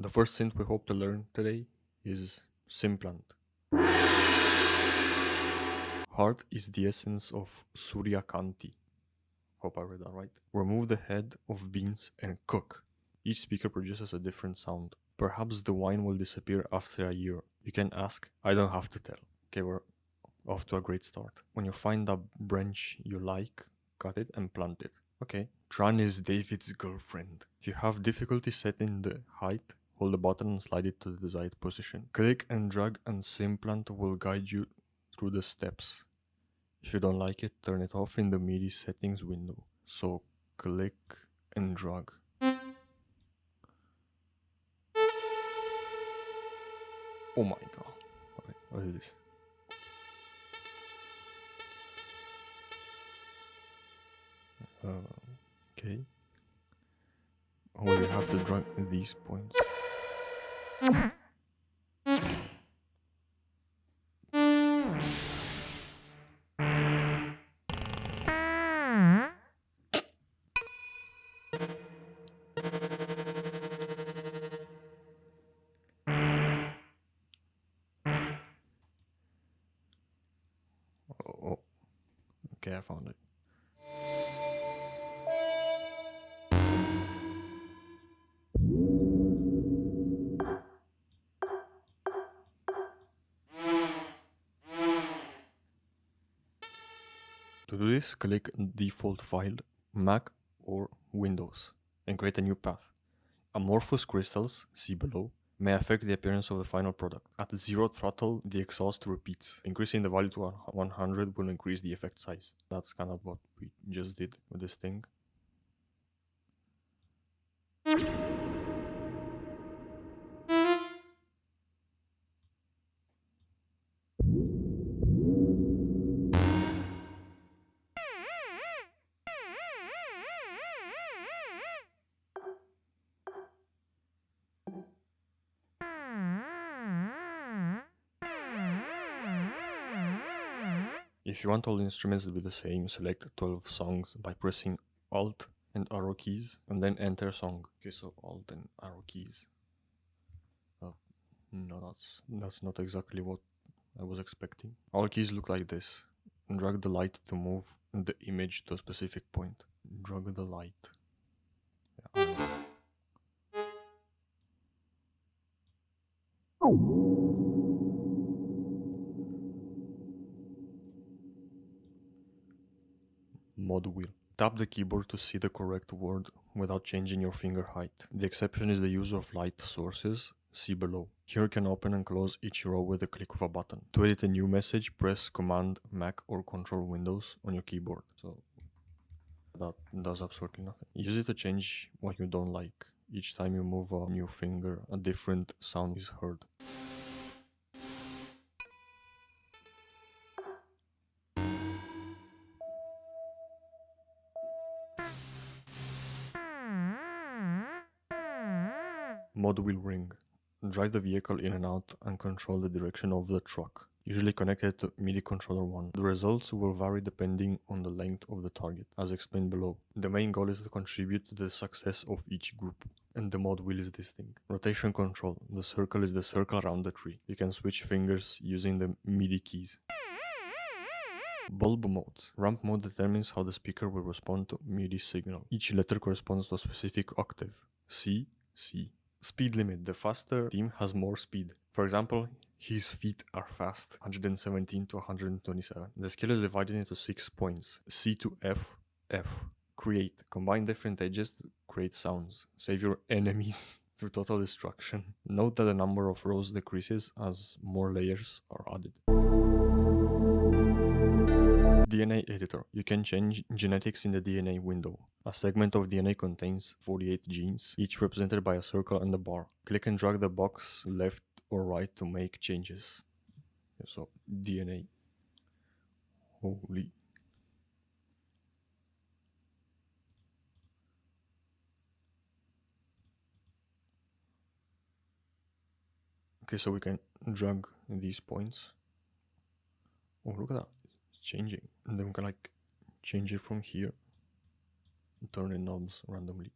The first synth we hope to learn today is SynPlant. Heart is the essence of Suryakanti. Hope I read that right. Remove the head of beans and cook. Each speaker produces a different sound. Perhaps the wine will disappear after a year. You can ask, I don't have to tell. Okay, we're off to a great start. When you find a branch you like, cut it and plant it. Okay. Tran is David's girlfriend. If you have difficulty setting the height, hold the button and slide it to the desired position. Click and drag and SynPlant will guide you through the steps. If you don't like it, turn it off in the MIDI settings window. So click and drag. Oh my god. Okay, what is this? Okay. Oh, you have to drag these points. Oh, okay, I found it. To do this, click Default File, Mac or Windows, and create a new path. Amorphous crystals, see below, may affect the appearance of the final product. At 0 throttle, the exhaust repeats. Increasing the value to 100 will increase the effect size. That's kind of what we just did with this thing. If you want all the instruments to be the same, select 12 songs by pressing Alt and arrow keys and then enter song. Okay, so Alt and arrow keys. No, that's not exactly what I was expecting. All keys look like this. Drag the light to move the image to a specific point. Drag the light. Yeah, Mod wheel. Tap the keyboard to see the correct word without changing your finger height. The exception is the use of light sources, see below. Here you can open and close each row with a click of a button. To edit a new message, press Command, Mac or Control Windows on your keyboard. So that does absolutely nothing. Use it to change what you don't like. Each time you move a new finger, a different sound is heard. Mod wheel ring. Drive the vehicle in and out and control the direction of the truck, usually connected to MIDI controller 1. The results will vary depending on the length of the target, as explained below. The main goal is to contribute to the success of each group, and the mod wheel is this thing. Rotation control. The circle is the circle around the tree. You can switch fingers using the MIDI keys. Bulb modes. Ramp mode determines how the speaker will respond to MIDI signal. Each letter corresponds to a specific octave. C, C. Speed limit. The faster team has more speed. For example, his feet are fast, 117 to 127. The scale is divided into 6 points. C to F, F. Create. Combine different edges to create sounds. Save your enemies through total destruction. Note that the number of rows decreases as more layers are added. DNA editor. You can change genetics in the DNA window. A segment of DNA contains 48 genes, each represented by a circle and a bar. Click and drag the box left or right to make changes. So, DNA. Holy. Okay, so we can drag these points. Oh, look at that. It's changing. And then we can like change it from here. Turn the knobs randomly.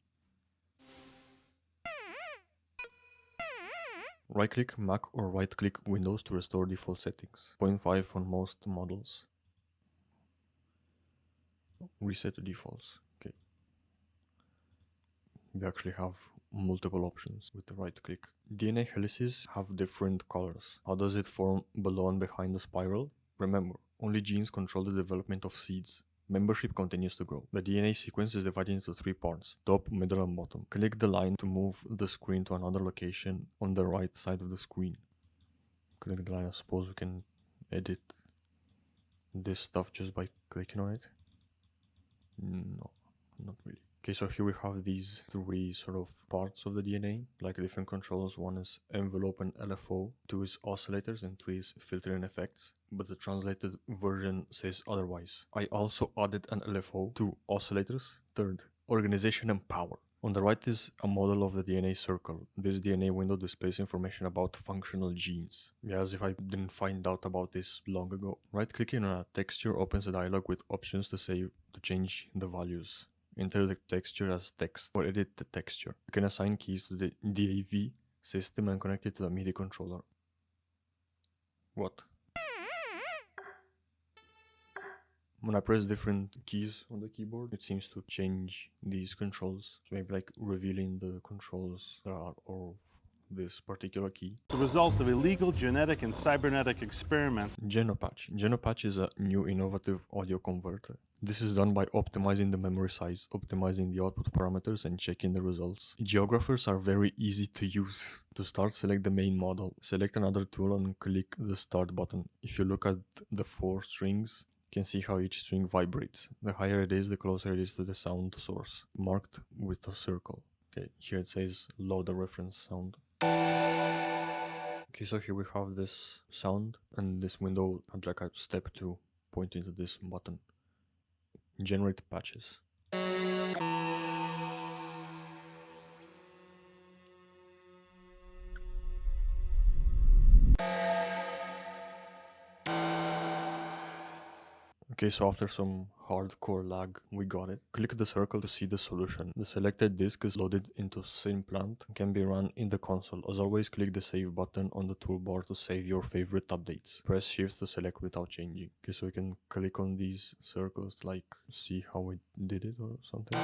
Right-click Mac or right-click Windows to restore default settings. 0.5 on most models. Reset to defaults. Okay. We actually have multiple options with the right click. DNA helices have different colors. How does it form below and behind the spiral? Remember, only genes control the development of seeds. Membership continues to grow. The DNA sequence is divided into 3 parts, top, middle, and bottom. Click the line to move the screen to another location on the right side of the screen. Click the line. I suppose we can edit this stuff just by clicking on it. No, not really. Okay, so here we have these 3 sort of parts of the DNA, like different controls. 1 is envelope and LFO, 2 is oscillators, and 3 is filtering effects, but the translated version says otherwise. I also added an LFO to oscillators. 3rd, organization and power. On the right is a model of the DNA circle. This DNA window displays information about functional genes. Yeah, as if I didn't find out about this long ago. Right-clicking on a texture opens a dialog with options to change the values. Enter the texture as text or edit the texture. You can assign keys to the DAV system and connect it to the MIDI controller. What? When I press different keys on the keyboard, it seems to change these controls. So maybe like revealing the controls that are of this particular key. The result of illegal genetic and cybernetic experiments. Genopatch. Genopatch is a new innovative audio converter. This is done by optimizing the memory size, optimizing the output parameters, and checking the results. Geographers are very easy to use. To start, select the main model. Select another tool and click the start button. If you look at the 4 strings, you can see how each string vibrates. The higher it is, the closer it is to the sound source, marked with a circle. Okay, here it says load the reference sound. Okay, so here we have this sound, and this window had like a step 2 pointing to this button. Generate patches. Okay, so after some hardcore lag, we got it. Click the circle to see the solution. The selected disk is loaded into SynPlant and can be run in the console. As always, click the save button on the toolbar to save your favorite updates. Press shift to select without changing. Okay, so we can click on these circles to like see how we did it or something.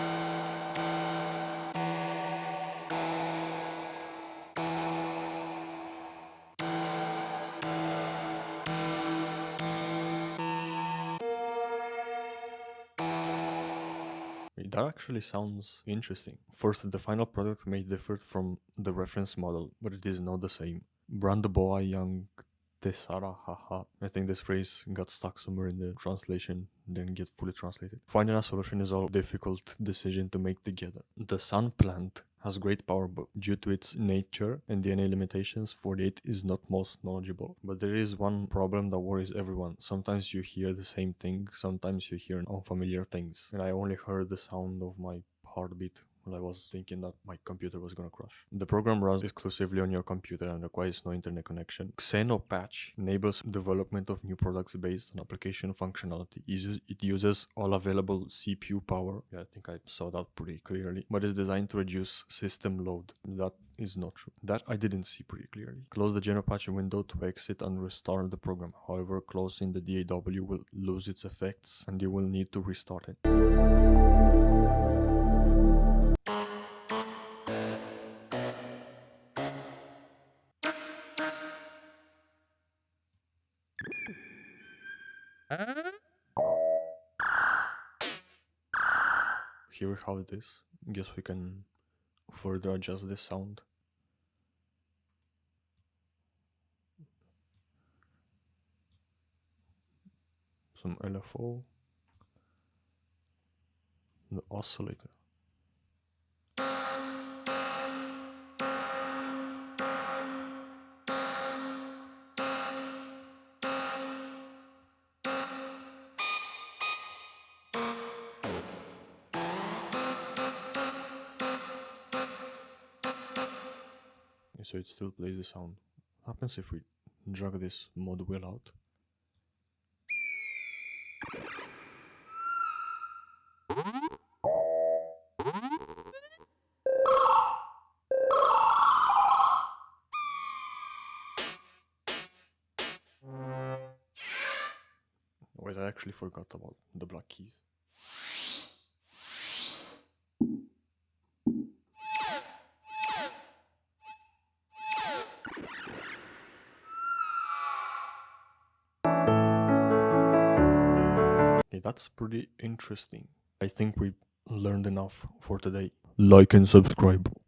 That actually sounds interesting. First, the final product may differ from the reference model, but it is not the same. Brandaboa young Tesara, haha. I think this phrase got stuck somewhere in the translation, didn't get fully translated. Finding a solution is a difficult decision to make together. The SynPlant has great power, but due to its nature and DNA limitations, 48 is not most knowledgeable. But there is one problem that worries everyone. Sometimes you hear the same thing, sometimes you hear unfamiliar things. And I only heard the sound of my heartbeat while I was thinking that my computer was gonna crash. The program runs exclusively on your computer and requires no internet connection. Xenopatch enables development of new products based on application functionality. It uses all available CPU power. Yeah, I think I saw that pretty clearly. But it's designed to reduce system load. That is not true. That I didn't see pretty clearly. Close the Genopatch window to exit and restart the program. However, closing the DAW will lose its effects and you will need to restart it. Here we have this. Guess we can further adjust this sound. Some LFO. The oscillator. So it still plays the sound. What happens if we drag this mod wheel out? I actually forgot about the black keys. Okay, that's pretty interesting. I think we learned enough for today. Like and subscribe.